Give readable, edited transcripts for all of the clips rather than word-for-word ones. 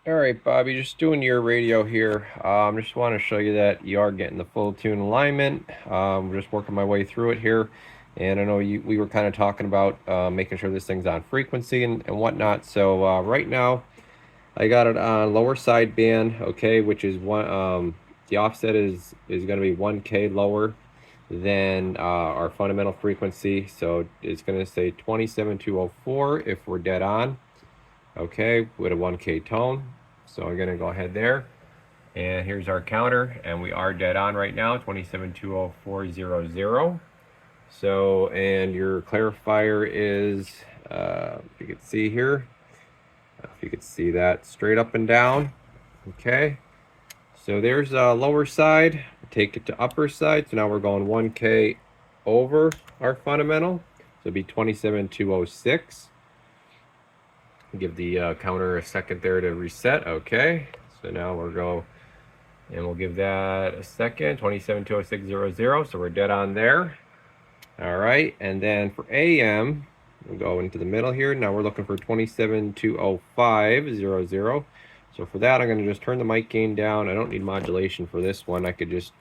All right, Bobby, just doing your radio here. Just want to show you that you are getting the full tune alignment. Just working my way through it here. And I know we were kind of talking about making sure this thing's on frequency and whatnot. So right now, I got it on lower sideband, okay, which is the offset is going to be 1K lower than our fundamental frequency. So it's going to say 27204 if we're dead on, okay, with a 1K tone. So I'm going to go ahead there. And here's our counter, and we are dead on right now, 2720400. So, and your clarifier is, if you can see here, if you could see that straight up and down, okay. So there's lower side, take it to upper side. So now we're going 1K over our fundamental. So it'd be 27206. Give the counter a second there to reset. Okay, so now we'll go and we'll give that a second, 2720600. So we're dead on there. All right, and then for AM, we'll go into the middle here. Now we're looking for 2720500. So for that, I'm going to just turn the mic gain down. I don't need modulation for this one. I could just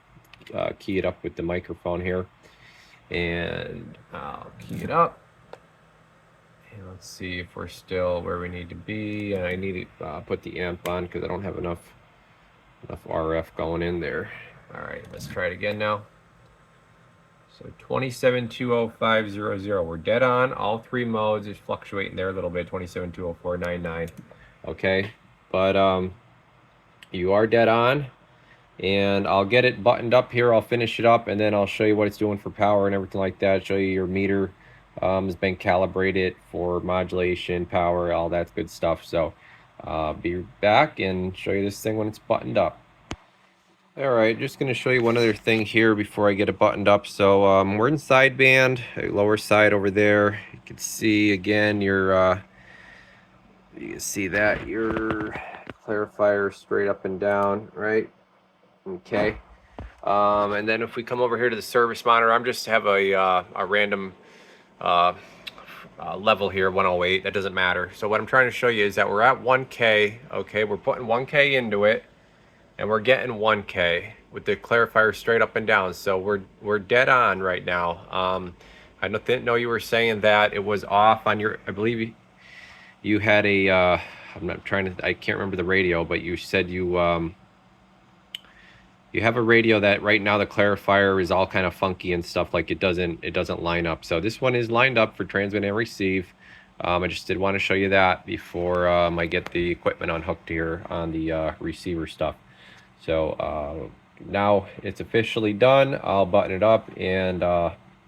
key it up with the microphone here, and I'll key it up. And let's see if we're still where we need to be. And I need to put the amp on because I don't have enough RF going in there. All right, let's try it again now. So 2720500. We're dead on. All three modes is fluctuating there a little bit. 2720499. Okay, but you are dead on, and I'll get it buttoned up here. I'll finish it up, and then I'll show you what it's doing for power and everything like that. Show you your meter has been calibrated for modulation, power, all that good stuff. So be back and show you this thing when it's buttoned up. All right, just going to show you one other thing here before I get it buttoned up. So we're in sideband, lower side over there. You can see again your you can see that your clarifier straight up and down, right? Okay. And then if we come over here to the service monitor, I'm just have a random level here, 108. That doesn't matter. So what I'm trying to show you is that we're at 1K. Okay, we're putting 1K into it, and we're getting 1K with the clarifier straight up and down. So we're dead on right now. I didn't know you were saying that it was off on your. I believe you had a. I'm not trying to. I can't remember the radio, but you said you. You have a radio that right now the clarifier is all kind of funky and stuff, like it doesn't line up. So this one is lined up for transmit and receive. I just did want to show you that before I get the equipment unhooked here on the receiver stuff. So now it's officially done. I'll button it up and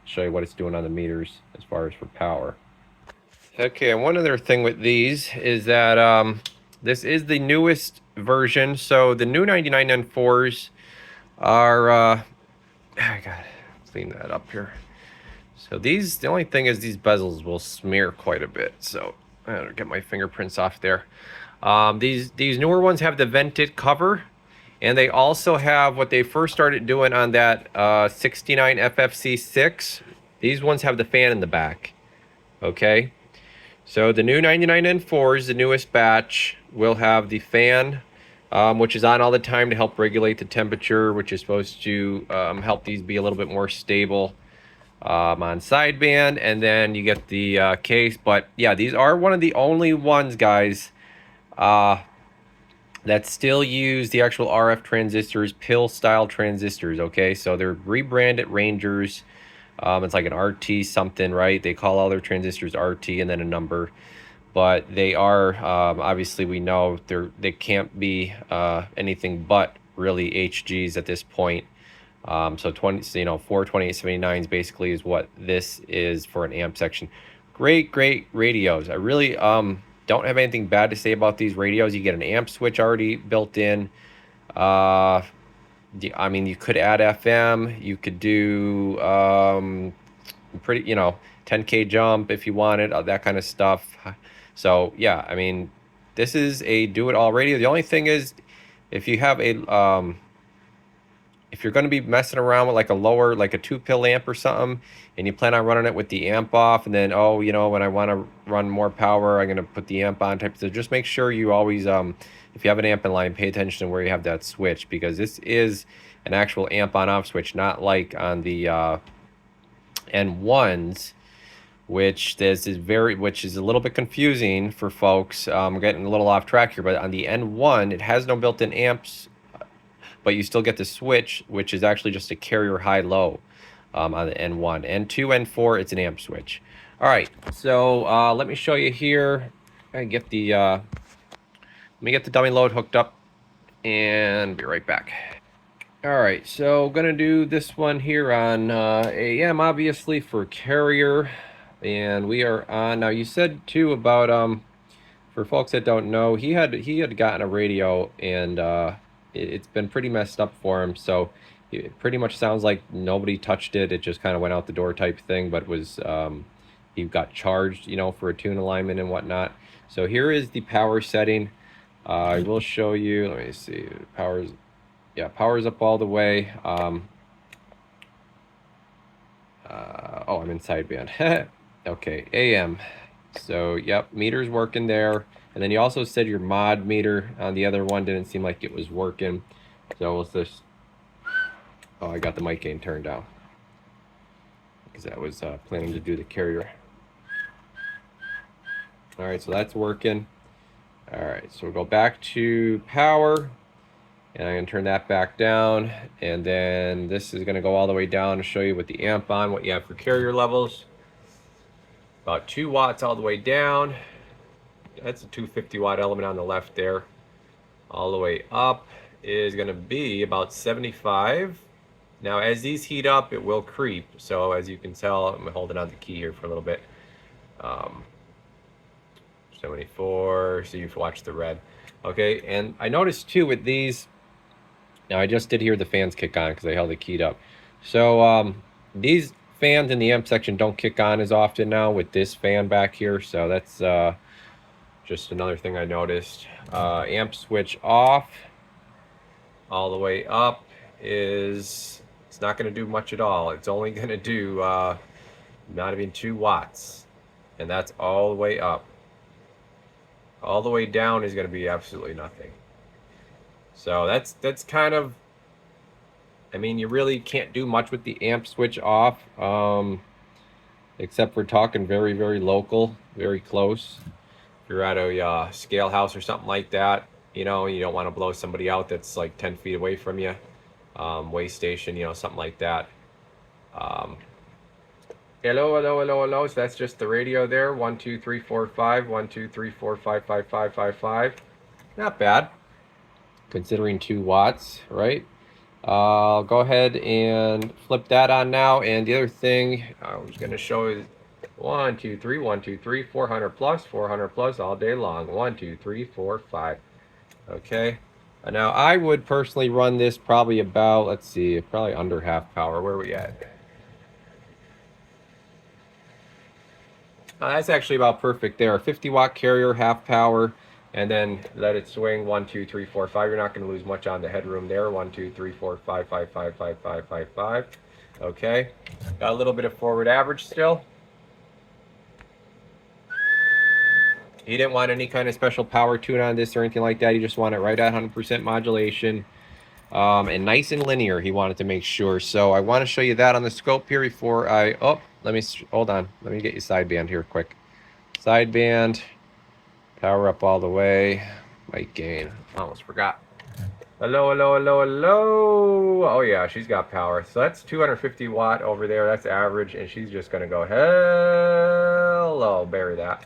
show you what it's doing on the meters as far as for power. Okay, and one other thing with these is that this is the newest version. So the new 29N4s are I gotta clean that up here. So these, the only thing is these bezels will smear quite a bit, so I gotta get my fingerprints off there. These newer ones have the vented cover, and they also have what they first started doing on that 69 FFC6. These ones have the fan in the back. Okay, so the new 99N4s, the newest batch, will have the fan, which is on all the time to help regulate the temperature, which is supposed to help these be a little bit more stable on sideband. And then you get the case. But yeah, these are one of the only ones, guys, that still use the actual RF transistors, pill style transistors. Okay, so they're rebranded Rangers. It's like an RT something, right? They call all their transistors RT and then a number. But they are obviously, we know they can't be anything but really HGs at this point. So 42879's basically is what this is for an amp section. Great radios. I really don't have anything bad to say about these radios. You get an amp switch already built in. I mean, you could add FM. You could do pretty 10K jump if you wanted, that kind of stuff. So yeah, I mean, this is a do-it-all radio. The only thing is, if you have a if you're going to be messing around with like a lower, like a 2-pill amp or something, and you plan on running it with the amp off, and then, oh, you know, when I want to run more power, I'm going to put the amp on type. So just make sure you always, if you have an amp in line, pay attention to where you have that switch, because this is an actual amp on off switch, not like on the N1s, which is a little bit confusing for folks. I'm getting a little off track here, but on the N1, it has no built-in amps, but you still get the switch, which is actually just a carrier high-low on the N1. N2, N4, it's an amp switch. All right, so let me show you here. I get the let me get the dummy load hooked up, and be right back. All right, so gonna do this one here on AM, obviously, for carrier, and we are on now. You said too about for folks that don't know, he had gotten a radio, and it's been pretty messed up for him. So it pretty much sounds like nobody touched it. It just kind of went out the door type thing, but was he got charged, you know, for a tune alignment and whatnot. So here is the power setting. I will show you. Let me see. Power's, yeah, power's up all the way. Oh, I'm in sideband. Okay, AM. So, yep, meter's working there. And then you also said your mod meter on the other one didn't seem like it was working. So let's just... Oh, I got the mic gain turned down, because I was planning to do the carrier. All right, so that's working. All right, so we'll go back to power. And I'm going to turn that back down. And then this is going to go all the way down to show you with the amp on what you have for carrier levels. About 2 watts all the way down. That's a 250 watt element on the left there. All the way up is going to be about 75. Now, as these heat up, it will creep. So as you can tell, I'm holding on the key here for a little bit. 74, so you've watched the red. Okay, and I noticed too with these, now I just did hear the fans kick on because I held it keyed up. So these fans in the amp section don't kick on as often now with this fan back here. So that's just another thing I noticed. Amp switch off all the way up is, it's not going to do much at all. It's only going to do not even 2 watts. And that's all the way up. All the way down is going to be absolutely nothing. So that's kind of, I mean, you really can't do much with the amp switch off, except for talking very, very local, very close. If you're at a scale house or something like that, you know, you don't want to blow somebody out that's like 10 feet away from you. Way station, you know, something like that. Hello, hello, hello, hello. So that's just the radio there. 1, 2, 3, 4, 5. 1, 2, 3, 4, 5, 5, 5, 5, 5. Not bad, considering 2 watts, right? I'll go ahead and flip that on now. And the other thing I was going to show is 1, 2, 3, 1, 2, 3, 400 plus all day long. 1, 2, 3, 4, 5. Okay. Now I would personally run this probably about, let's see, probably under half power. Where are we at? That's actually about perfect there. 50 watt carrier, half power, and then let it swing. 1, 2, 3, 4, 5. You're not going to lose much on the headroom there. 1, 2, 3, 4, 5, 5, 5, 5, 5, 5, 5. Okay. Got a little bit of forward average still. He didn't want any kind of special power tune on this or anything like that. He just wanted it right at 100% modulation. And nice and linear, he wanted to make sure. So I want to show you that on the scope here before I... Oh, let me... Hold on. Let me get you sideband here quick. Sideband. Power up all the way. Mic gain. Almost forgot. Hello, hello, hello, hello. Oh, yeah, she's got power. So that's 250 watt over there. That's average. And she's just going to go, hello, bury that.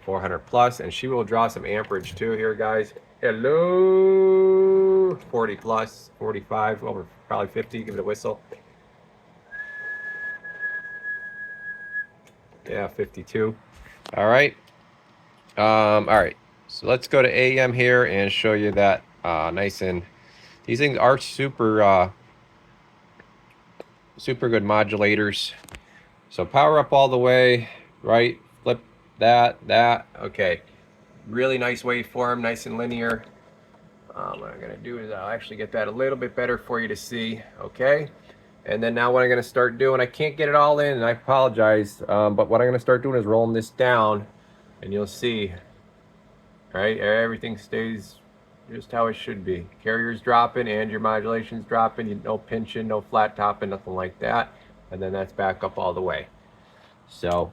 400 plus. And she will draw some amperage too here, guys. Hello. 40 plus, 45, over probably 50. Give it a whistle. Yeah, 52. All right. All right. So let's go to AM here and show you that nice and... These things are super good modulators. So power up all the way, right? Flip that. Okay. Really nice waveform, nice and linear. what I'm going to do is I'll actually get that a little bit better for you to see. Okay. And then now what I'm going to start doing, I can't get it all in, and I apologize, but what I'm going to start doing is rolling this down, and you'll see, right, everything stays just how it should be. Carrier's dropping and your modulation's dropping, no pinching, no flat topping, nothing like that. And then that's back up all the way. So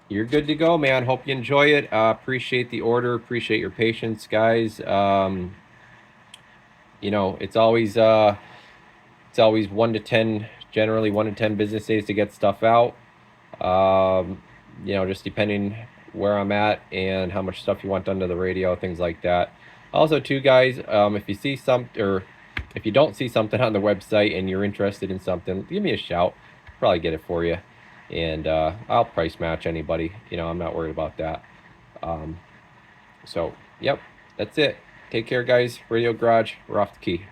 you're good to go, man. Hope you enjoy it. Appreciate the order, appreciate your patience, guys. You know, it's always 1 to 10, generally 1 to 10 business days to get stuff out. You know, just depending where I'm at and how much stuff you want done to the radio, things like that. Also, too, guys, if you see something, or if you don't see something on the website and you're interested in something, give me a shout. Probably get it for you, and I'll price match anybody. You know, I'm not worried about that. So, yep, that's it. Take care, guys. Radio Garage, we're off the key.